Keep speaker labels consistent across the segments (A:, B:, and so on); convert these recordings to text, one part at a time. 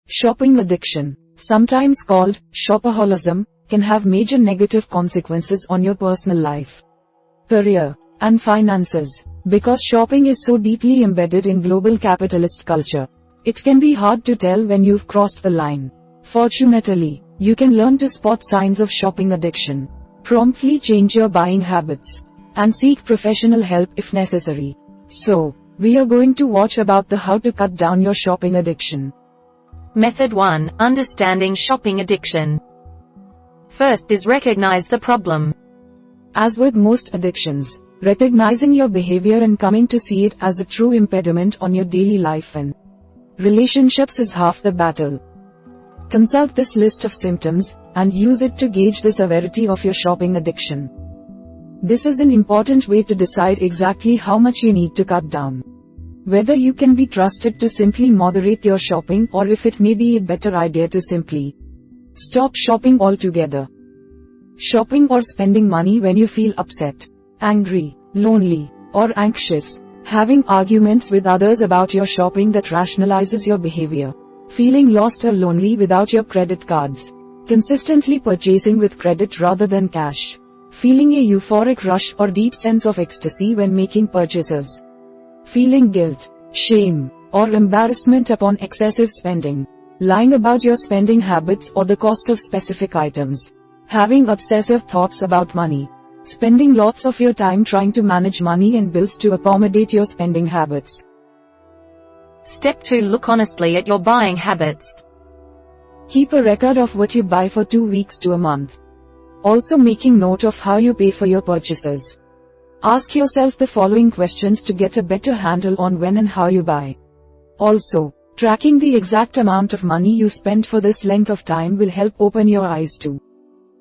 A: Shopping addiction, sometimes called shopaholism, can have major negative consequences on your personal life, career, and finances. Because shopping is so deeply embedded in global capitalist culture, it can be hard to tell when you've crossed the line. Fortunately, you can learn to spot signs of shopping addiction, promptly change your buying habits, and seek professional help if necessary. So, we are going to watch about the how to cut down your shopping addiction.
B: Method 1. Understanding shopping addiction. First is recognize the problem.
A: As with most addictions, recognizing your behavior and coming to see it as a true impediment on your daily life and relationships is half the battle. Consult this list of symptoms, and use it to gauge the severity of your shopping addiction. This is an important way to decide exactly how much you need to cut down. Whether you can be trusted to simply moderate your shopping or if it may be a better idea to simply stop shopping altogether. Shopping or spending money when you feel upset, angry, lonely, or anxious. Having arguments with others about your shopping that rationalizes your behavior. Feeling lost or lonely without your credit cards. Consistently purchasing with credit rather than cash. Feeling a euphoric rush or deep sense of ecstasy when making purchases. Feeling guilt, shame, or embarrassment upon excessive spending. Lying about your spending habits or the cost of specific items. Having obsessive thoughts about money. Spending lots of your time trying to manage money and bills to accommodate your spending habits.
B: Step 2. Look honestly at your buying habits.
A: Keep a record of what you buy for 2 weeks to a month. Also making note of how you pay for your purchases. Ask yourself the following questions to get a better handle on when and how you buy. Also, tracking the exact amount of money you spend for this length of time will help open your eyes to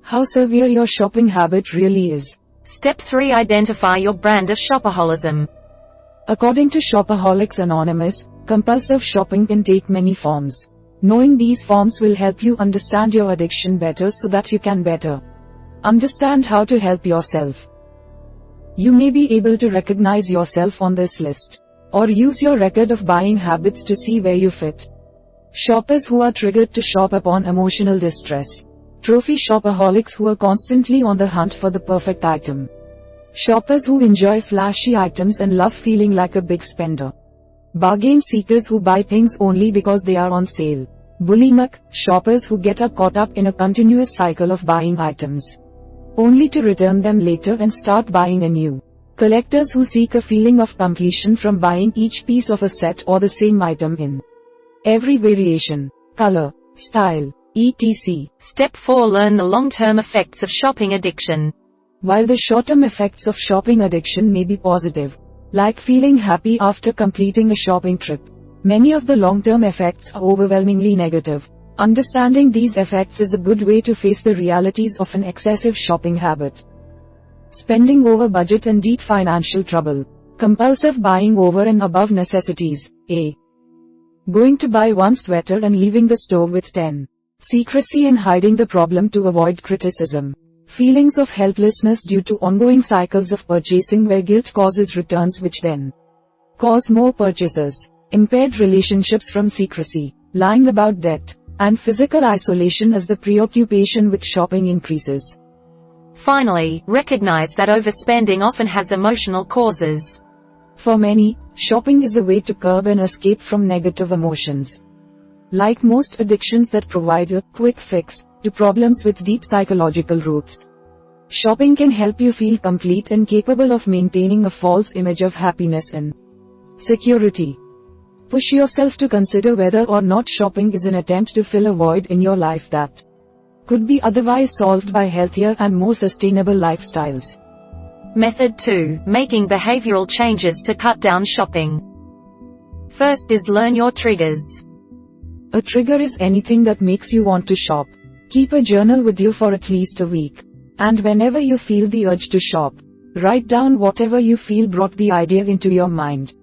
A: how severe your shopping habit really is.
B: Step 3. Identify your brand of shopaholism.
A: According to Shopaholics Anonymous, compulsive shopping can take many forms. Knowing these forms will help you understand your addiction better so that you can better understand how to help yourself. You may be able to recognize yourself on this list, or use your record of buying habits to see where you fit. Shoppers who are triggered to shop upon emotional distress. Trophy shopaholics who are constantly on the hunt for the perfect item. Shoppers who enjoy flashy items and love feeling like a big spender. Bargain seekers who buy things only because they are on sale. Bulimic shoppers who get caught up in a continuous cycle of buying items, only to return them later and start buying anew. Collectors who seek a feeling of completion from buying each piece of a set or the same item in every variation, color, style, etc.
B: Step 4. Learn the long-term effects of shopping addiction.
A: While the short-term effects of shopping addiction may be positive, like feeling happy after completing a shopping trip, many of the long-term effects are overwhelmingly negative. Understanding these effects is a good way to face the realities of an excessive shopping habit. Spending over budget and deep financial trouble. Compulsive buying over and above necessities. A. Going to buy one sweater and leaving the store with 10. Secrecy and hiding the problem to avoid criticism. Feelings of helplessness due to ongoing cycles of purchasing where guilt causes returns which then cause more purchases. Impaired relationships from secrecy, lying about debt, and physical isolation as the preoccupation with shopping increases.
B: Finally, recognize that overspending often has emotional causes.
A: For many, shopping is a way to curb and escape from negative emotions. Like most addictions that provide a quick fix to problems with deep psychological roots, shopping can help you feel complete and capable of maintaining a false image of happiness and security. Push yourself to consider whether or not shopping is an attempt to fill a void in your life that could be otherwise solved by healthier and more sustainable lifestyles.
B: Method 2. Making behavioral changes to cut down shopping. First is learn your triggers.
A: A trigger is anything that makes you want to shop. Keep a journal with you for at least a week. And whenever you feel the urge to shop, write down whatever you feel brought the idea into your mind.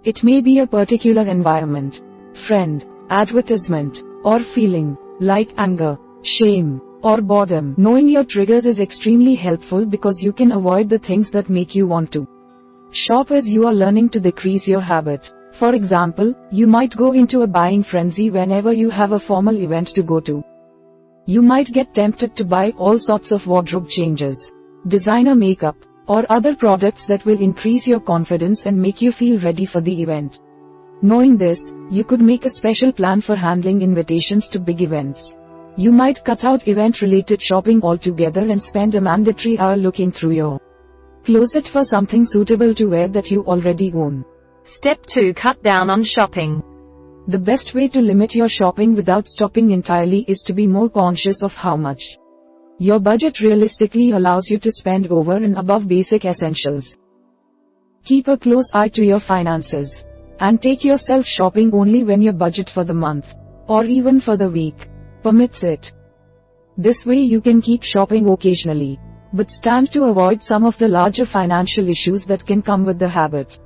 A: It may be a particular environment, friend, advertisement, or feeling, like anger, shame, or boredom. Knowing your triggers is extremely helpful because you can avoid the things that make you want to shop as you are learning to decrease your habit. For example, you might go into a buying frenzy whenever you have a formal event to go to. You might get tempted to buy all sorts of wardrobe changes, designer makeup, or other products that will increase your confidence and make you feel ready for the event. Knowing this, you could make a special plan for handling invitations to big events. You might cut out event-related shopping altogether and spend a mandatory hour looking through your closet for something suitable to wear that you already own.
B: Step 2. Cut down on shopping.
A: The best way to limit your shopping without stopping entirely is to be more conscious of how much your budget realistically allows you to spend over and above basic essentials. Keep a close eye to your finances, and take yourself shopping only when your budget for the month, or even for the week, permits it. This way you can keep shopping occasionally, but stand to avoid some of the larger financial issues that can come with the habit.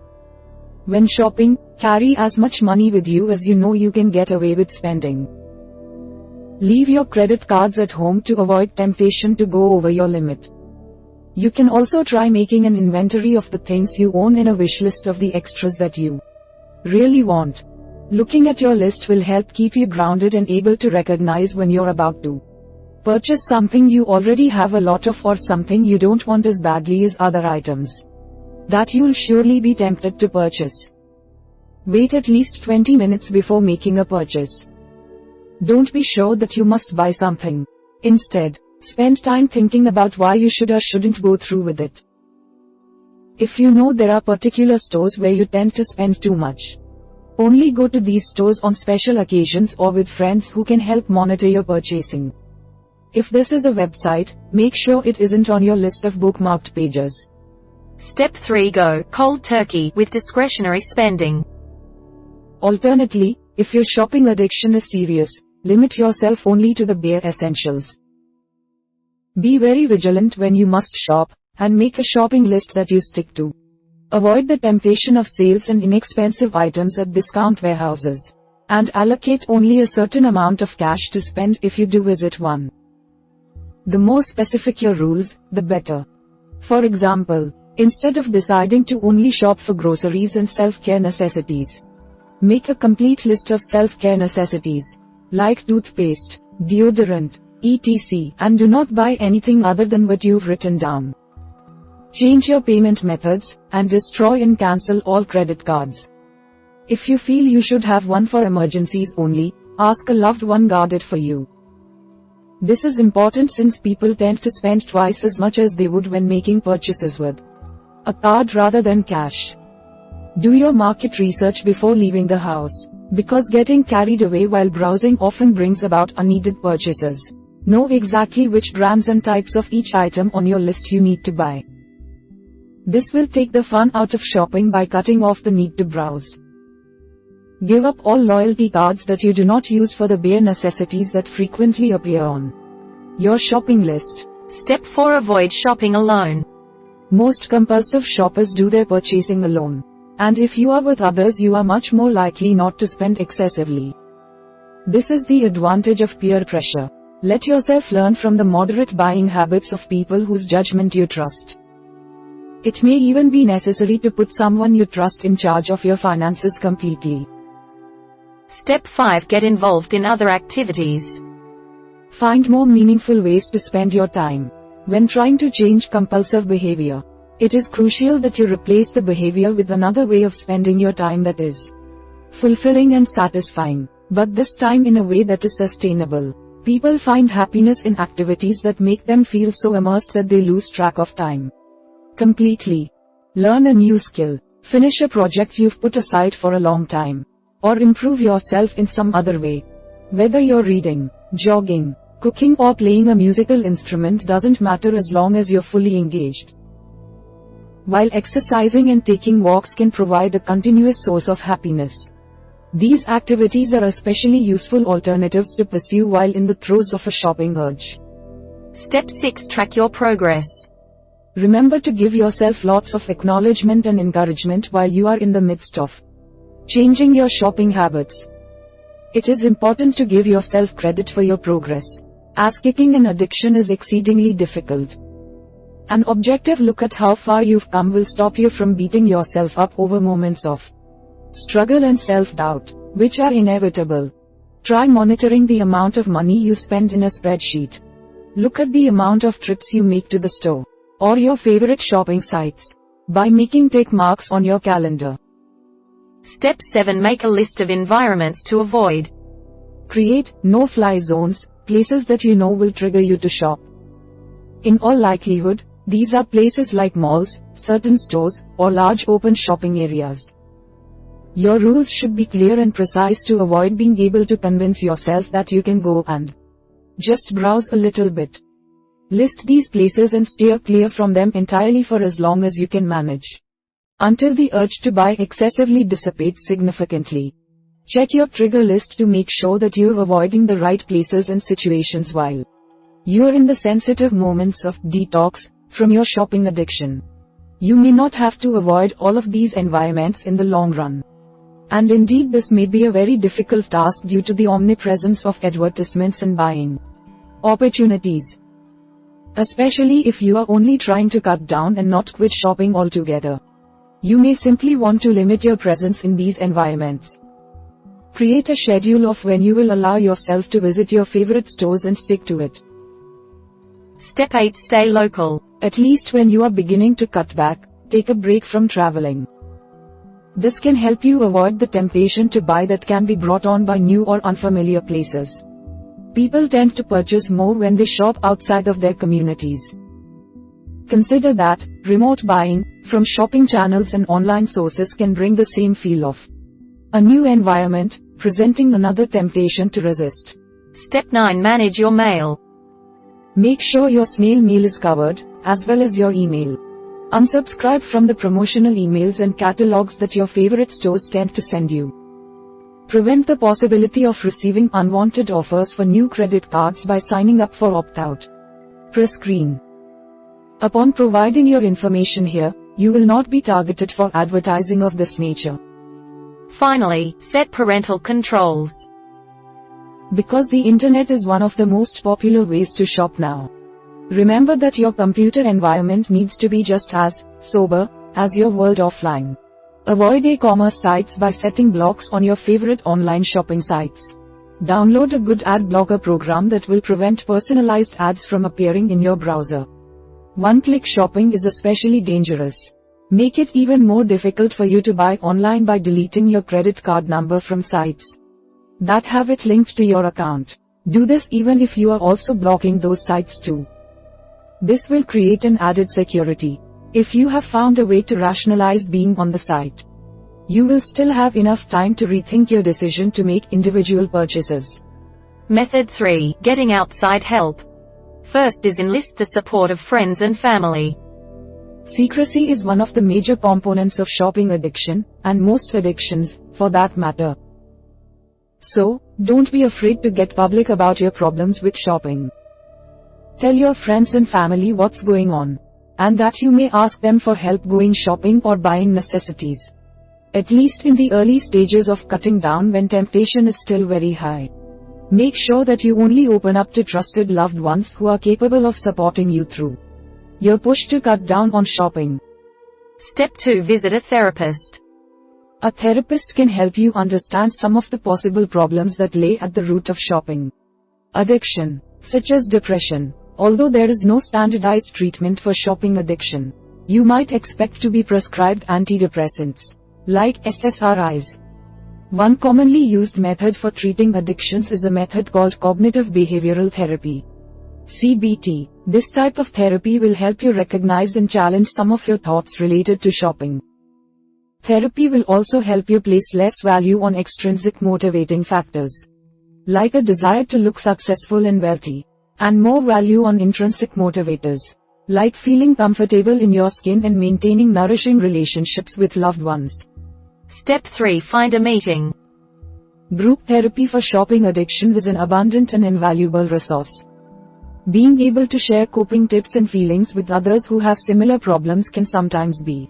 A: When shopping, carry as much money with you as you know you can get away with spending. Leave your credit cards at home to avoid temptation to go over your limit. You can also try making an inventory of the things you own and a wish list of the extras that you really want. Looking at your list will help keep you grounded and able to recognize when you're about to purchase something you already have a lot of or something you don't want as badly as other items that you'll surely be tempted to purchase. Wait at least 20 minutes before making a purchase. Don't be sure that you must buy something. Instead, spend time thinking about why you should or shouldn't go through with it. If you know there are particular stores where you tend to spend too much, only go to these stores on special occasions or with friends who can help monitor your purchasing. If this is a website, make sure it isn't on your list of bookmarked pages.
B: Step 3. Go cold turkey with discretionary spending.
A: Alternately, if your shopping addiction is serious, limit yourself only to the bare essentials. Be very vigilant when you must shop, and make a shopping list that you stick to. Avoid the temptation of sales and inexpensive items at discount warehouses, and allocate only a certain amount of cash to spend if you do visit one. The more specific your rules, the better. For example, instead of deciding to only shop for groceries and self-care necessities, make a complete list of self-care necessities, like toothpaste, deodorant, etc., and do not buy anything other than what you've written down. Change your payment methods, and destroy and cancel all credit cards. If you feel you should have one for emergencies only, ask a loved one guard it for you. This is important since people tend to spend twice as much as they would when making purchases with a card rather than cash. Do your market research before leaving the house, because getting carried away while browsing often brings about unneeded purchases. Know exactly which brands and types of each item on your list you need to buy. This will take the fun out of shopping by cutting off the need to browse. Give up all loyalty cards that you do not use for the bare necessities that frequently appear on your shopping list.
B: Step 4. Avoid shopping alone.
A: Most compulsive shoppers do their purchasing alone. And if you are with others, you are much more likely not to spend excessively. This is the advantage of peer pressure. Let yourself learn from the moderate buying habits of people whose judgment you trust. It may even be necessary to put someone you trust in charge of your finances completely.
B: Step 5. Get involved in other activities.
A: Find more meaningful ways to spend your time. When trying to change compulsive behavior, it is crucial that you replace the behavior with another way of spending your time that is fulfilling and satisfying, but this time in a way that is sustainable. People find happiness in activities that make them feel so immersed that they lose track of time completely. Learn a new skill, finish a project you've put aside for a long time, or improve yourself in some other way. Whether you're reading, jogging, cooking or playing a musical instrument doesn't matter as long as you're fully engaged. While exercising and taking walks can provide a continuous source of happiness, these activities are especially useful alternatives to pursue while in the throes of a shopping urge.
B: Step 6. Track your progress.
A: Remember to give yourself lots of acknowledgement and encouragement while you are in the midst of changing your shopping habits. It is important to give yourself credit for your progress, as kicking an addiction is exceedingly difficult. An objective look at how far you've come will stop you from beating yourself up over moments of struggle and self-doubt, which are inevitable. Try monitoring the amount of money you spend in a spreadsheet. Look at the amount of trips you make to the store, or your favorite shopping sites, by making tick marks on your calendar.
B: Step 7. Make a list of environments to avoid.
A: Create no-fly zones, places that you know will trigger you to shop. In all likelihood, these are places like malls, certain stores, or large open shopping areas. Your rules should be clear and precise to avoid being able to convince yourself that you can go and just browse a little bit. List these places and steer clear from them entirely for as long as you can manage, until the urge to buy excessively dissipates significantly. Check your trigger list to make sure that you're avoiding the right places and situations while you're in the sensitive moments of detox from your shopping addiction. You may not have to avoid all of these environments in the long run. And indeed, this may be a very difficult task due to the omnipresence of advertisements and buying opportunities. Especially if you are only trying to cut down and not quit shopping altogether. You may simply want to limit your presence in these environments. Create a schedule of when you will allow yourself to visit your favorite stores and stick to it.
B: Step 8. Stay local.
A: At least when you are beginning to cut back, take a break from traveling. This can help you avoid the temptation to buy that can be brought on by new or unfamiliar places. People tend to purchase more when they shop outside of their communities. Consider that remote buying from shopping channels and online sources can bring the same feel of a new environment, presenting another temptation to resist.
B: Step 9. Manage your mail.
A: Make sure your snail mail is covered, as well as your email. Unsubscribe from the promotional emails and catalogs that your favorite stores tend to send you. Prevent the possibility of receiving unwanted offers for new credit cards by signing up for opt-out. Press green. Upon providing your information here, you will not be targeted for advertising of this nature.
B: Finally, set parental controls.
A: Because the internet is one of the most popular ways to shop now. Remember that your computer environment needs to be just as sober as your world offline. Avoid e-commerce sites by setting blocks on your favorite online shopping sites. Download a good ad blocker program that will prevent personalized ads from appearing in your browser. One-click shopping is especially dangerous. Make it even more difficult for you to buy online by deleting your credit card number from sites that have it linked to your account. Do this even if you are also blocking those sites too. This will create an added security. If you have found a way to rationalize being on the site, you will still have enough time to rethink your decision to make individual purchases.
B: Method 3. Getting outside help. First is enlist the support of friends and family.
A: Secrecy is one of the major components of shopping addiction, and most addictions, for that matter. So, don't be afraid to get public about your problems with shopping. Tell your friends and family what's going on, and that you may ask them for help going shopping or buying necessities. At least in the early stages of cutting down when temptation is still very high. Make sure that you only open up to trusted loved ones who are capable of supporting you through your push to cut down on shopping.
B: Step 2. Visit a therapist.
A: A therapist can help you understand some of the possible problems that lay at the root of shopping addiction, such as depression. Although there is no standardized treatment for shopping addiction, you might expect to be prescribed antidepressants, like SSRIs. One commonly used method for treating addictions is a method called cognitive behavioral therapy, CBT. This type of therapy will help you recognize and challenge some of your thoughts related to shopping. Therapy will also help you place less value on extrinsic motivating factors, like a desire to look successful and wealthy, and more value on intrinsic motivators, like feeling comfortable in your skin and maintaining nourishing relationships with loved ones.
B: Step 3. Find a meeting.
A: Group therapy for shopping addiction is an abundant and invaluable resource. Being able to share coping tips and feelings with others who have similar problems can sometimes be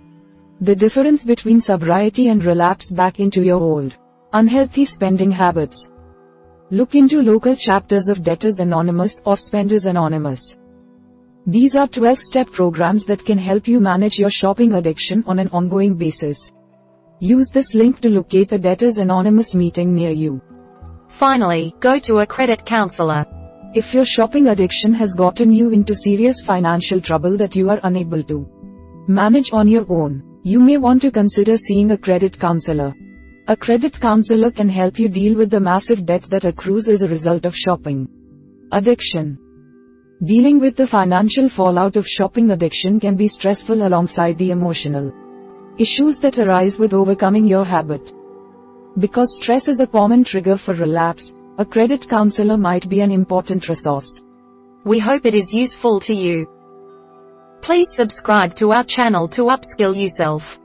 A: the difference between sobriety and relapse back into your old, unhealthy spending habits. Look into local chapters of Debtors Anonymous or Spenders Anonymous. These are 12-step programs that can help you manage your shopping addiction on an ongoing basis. Use this link to locate a debtors anonymous meeting near you.
B: Finally, go to a credit counselor.
A: If your shopping addiction has gotten you into serious financial trouble that you are unable to manage on your own, you may want to consider seeing a credit counselor. A credit counselor can help you deal with the massive debt that accrues as a result of shopping addiction. Dealing with the financial fallout of shopping addiction can be stressful alongside the emotional issues that arise with overcoming your habit. Because stress is a common trigger for relapse, a credit counselor might be an important resource.
B: We hope it is useful to you. Please subscribe to our channel to upskill yourself.